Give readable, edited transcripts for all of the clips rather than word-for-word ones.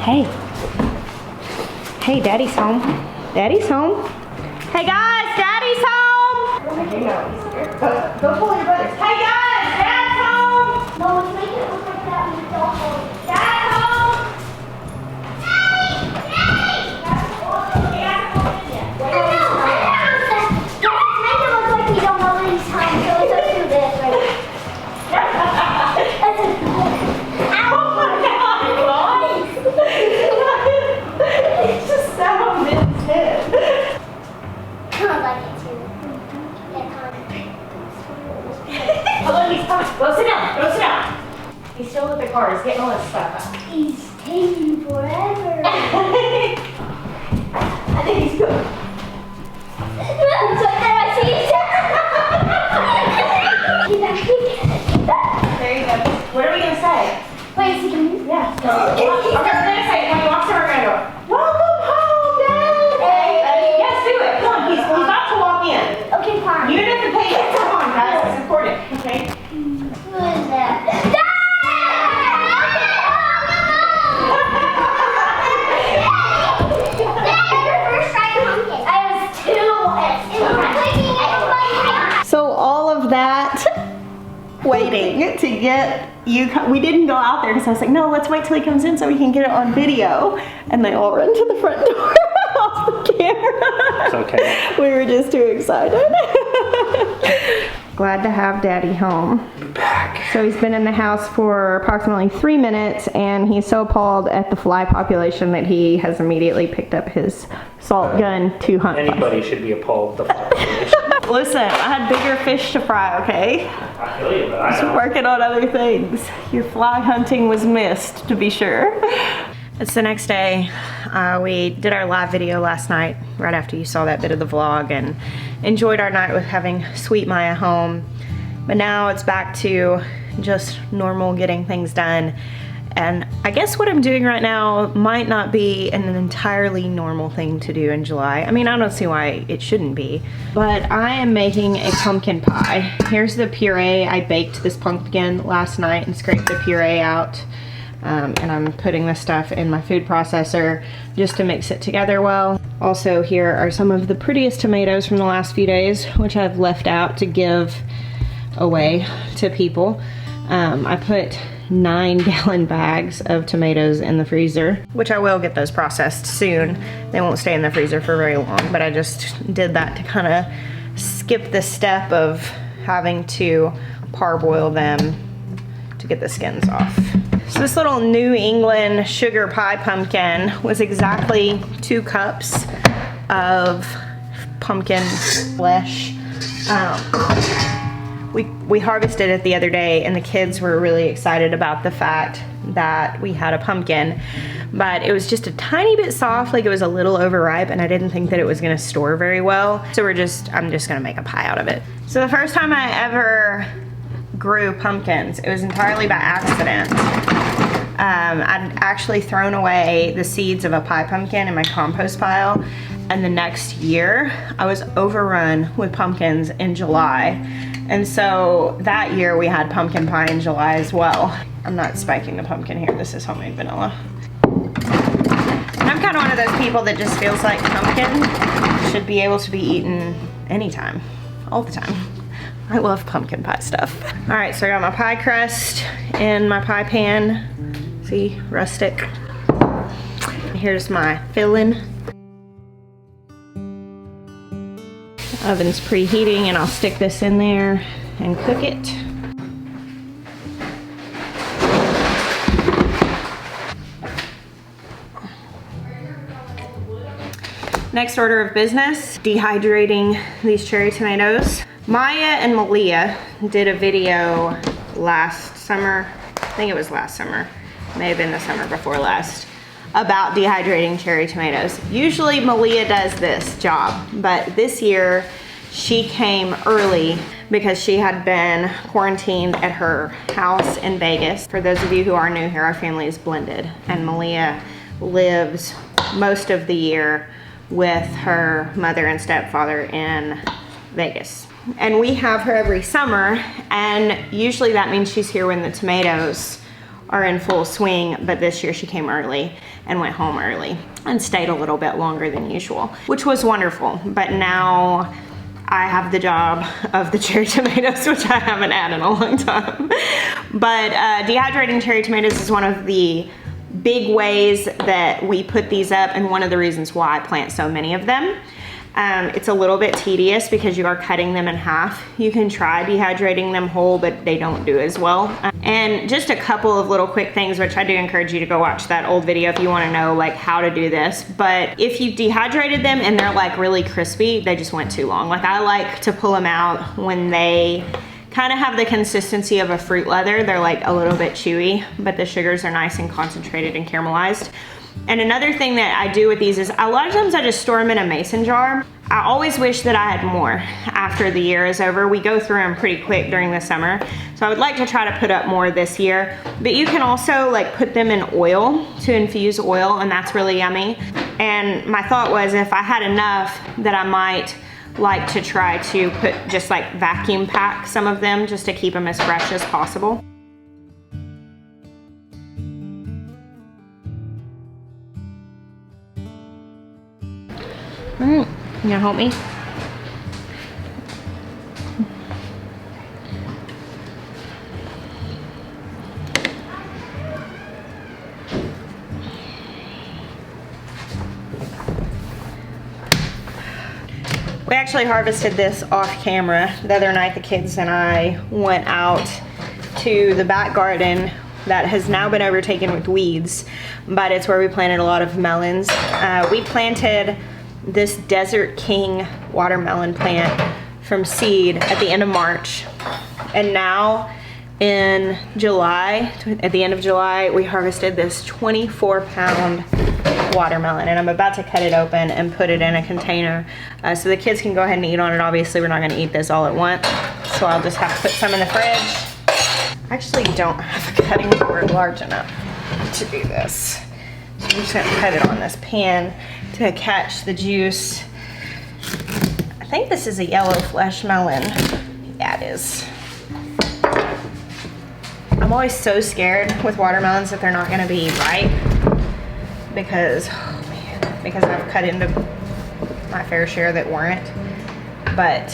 Hey. Hey, Daddy's home. Daddy's home. Hey guys, Daddy's home. Go pull your brothers. Hey guys, Dad's home. No, let's make it look like that when you don't hold it. Dad's home. Daddy! Daddy! Let's make it look like we don't know that he's home, so let's do this right. Oh my God, it's just sat on Ben's head. I like it too. Oh, look, he's coming. Go sit down. Go sit down. He's still with the car. He's getting all his stuff out. He's taking forever. I think he's good. It's like that, I see it. There you go. What are we going to say? Wait, is he coming? Yeah. Okay, we're going to say, when he walks in, we're going to go, welcome home, Dad. Hey. Yes, do it. Come on, he's about to walk in. Okay, fine. You don't have to pay it. Come on, guys. It's important. Okay? Who is that? So all of that waiting to get you, we didn't go out there because I was like, no, let's wait till he comes in so we can get it on video. And they all run to the front door off the camera. It's okay. We were just too excited. Glad to have Daddy home. Back. So he's been in the house for approximately 3 minutes and he's so appalled at the fly population that he has immediately picked up his salt gun to hunt. Anybody should be appalled at the fly population. Listen, I had bigger fish to fry, okay? I feel you, but I Just know. working on other things. Your fly hunting was missed, to be sure. It's the next day. We did our live video last night, right after you saw that bit of the vlog, and enjoyed our night with having Sweet Maya home. But now it's back to just normal getting things done. And I guess what I'm doing right now might not be an entirely normal thing to do in July. I mean, I don't see why it shouldn't be. But I am making a pumpkin pie. Here's the puree. I baked this pumpkin last night and scraped the puree out. And I'm putting this stuff in my food processor just to mix it together well. Also, here are some of the prettiest tomatoes from the last few days, which I've left out to give away to people. I put 9-gallon bags of tomatoes in the freezer, which I will get those processed soon. They won't stay in the freezer for very long, but I just did that to kind of skip the step of having to parboil them to get the skins off. So this little New England sugar pie pumpkin was exactly 2 cups of pumpkin flesh. We harvested it the other day and the kids were really excited about the fact that we had a pumpkin, but it was just a tiny bit soft, like it was a little overripe, and I didn't think that it was gonna store very well. So I'm just gonna make a pie out of it. So the first time I ever grew pumpkins, it was entirely by accident. I'd actually thrown away the seeds of a pie pumpkin in my compost pile, and the next year I was overrun with pumpkins in July. And so that year we had pumpkin pie in July as well. I'm not spiking the pumpkin here, this is homemade vanilla. And I'm kind of one of those people that just feels like pumpkin should be able to be eaten anytime, all the time. I love pumpkin pie stuff. All right, so I got my pie crust in my pie pan. See, rustic. Here's my filling. Oven's preheating and I'll stick this in there and cook it. Next order of business, dehydrating these cherry tomatoes. Maya and Malia did a video last summer, I think it was last summer, may have been the summer before last, about dehydrating cherry tomatoes. Usually Malia does this job, but this year she came early because she had been quarantined at her house in Vegas. For those of you who are new here, our family is blended, and Malia lives most of the year with her mother and stepfather in Vegas. And we have her every summer, and usually that means she's here when the tomatoes are in full swing, but this year she came early and went home early and stayed a little bit longer than usual, which was wonderful. But now I have the job of the cherry tomatoes, which I haven't had in a long time. But dehydrating cherry tomatoes is one of the big ways that we put these up, and one of the reasons why I plant so many of them. It's a little bit tedious because you are cutting them in half. You can try dehydrating them whole, but they don't do as well. And just a couple of little quick things, which I do encourage you to go watch that old video if you want to know like how to do this. But if you dehydrated them and they're like really crispy, they just went too long. Like I like to pull them out when they kind of have the consistency of a fruit leather. They're like a little bit chewy, but the sugars are nice and concentrated and caramelized. And another thing that I do with these is a lot of times I just store them in a mason jar. I always wish that I had more after the year is over. We go through them pretty quick during the summer. So I would like to try to put up more this year. But you can also like put them in oil to infuse oil, and that's really yummy. And my thought was if I had enough that I might like to try to put just like vacuum pack some of them just to keep them as fresh as possible. All right, you gonna help me? We actually harvested this off camera. The other night the kids and I went out to the back garden that has now been overtaken with weeds, but it's where we planted a lot of melons. We planted this Desert King watermelon plant from seed at the end of March, and now in July, at the end of July, we harvested this 24-pound watermelon, and I'm about to cut it open and put it in a container so the kids can go ahead and eat on it. Obviously we're not going to eat this all at once, so I'll just have to put some in the fridge. I actually don't have a cutting board large enough to do this, so I'm just going to cut it on this pan to catch the juice. I think this is a yellow flesh melon. Yeah, it is. I'm always so scared with watermelons that they're not going to be ripe because, oh man, because I've cut into my fair share that weren't. But,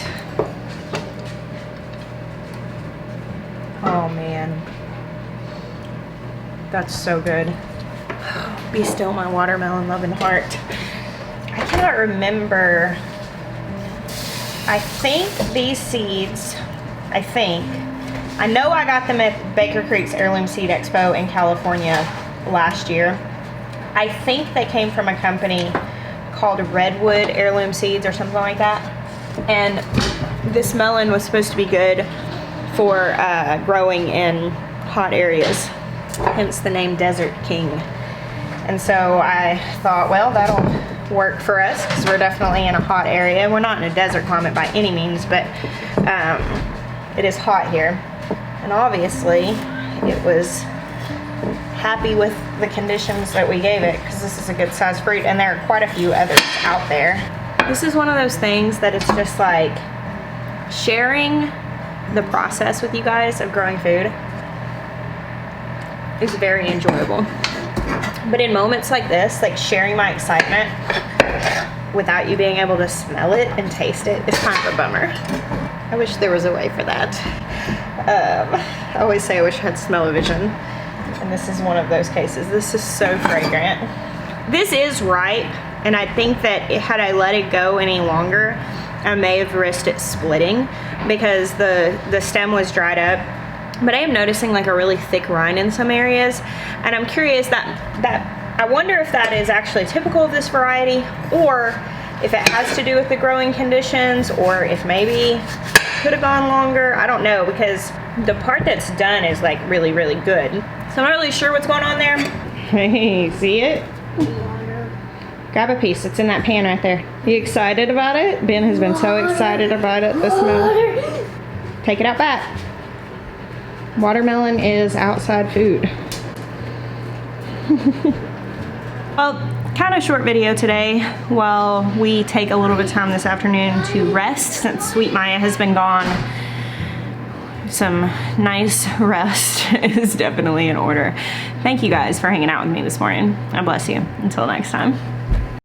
oh man, that's so good. Be still, my watermelon loving heart. I cannot remember. I think these seeds, I know I got them at Baker Creek's Heirloom Seed Expo in California last year. I think they came from a company called Redwood Heirloom Seeds or something like that. And this melon was supposed to be good for growing in hot areas, hence the name Desert King. And so I thought, well, that'll work for us because we're definitely in a hot area. We're not in a desert climate by any means, but it is hot here. And obviously it was happy with the conditions that we gave it because this is a good sized fruit, and there are quite a few others out there. This is one of those things that it's just like sharing the process with you guys of growing food is very enjoyable. But in moments like this, like sharing my excitement without you being able to smell it and taste it is kind of a bummer. I wish there was a way for that. I always say I wish I had smell-o-vision, and this is one of those cases. This is so fragrant. This is ripe, and I think that had I let it go any longer, I may have risked it splitting because the stem was dried up. But I am noticing like a really thick rind in some areas, and I'm curious that I wonder if that is actually typical of this variety, or if it has to do with the growing conditions, or if maybe could have gone longer. I don't know, because the part that's done is like really, really good. So I'm not really sure what's going on there. Hey, see it? Grab a piece. It's in that pan right there. You excited about it? Ben has been so excited about it this month. Take it out back. Watermelon is outside food. Well, kind of short video today while we take a little bit of time this afternoon to rest since Sweet Maya has been gone some nice rest is definitely in order. Thank you guys for hanging out with me this morning. God bless you. Until next time.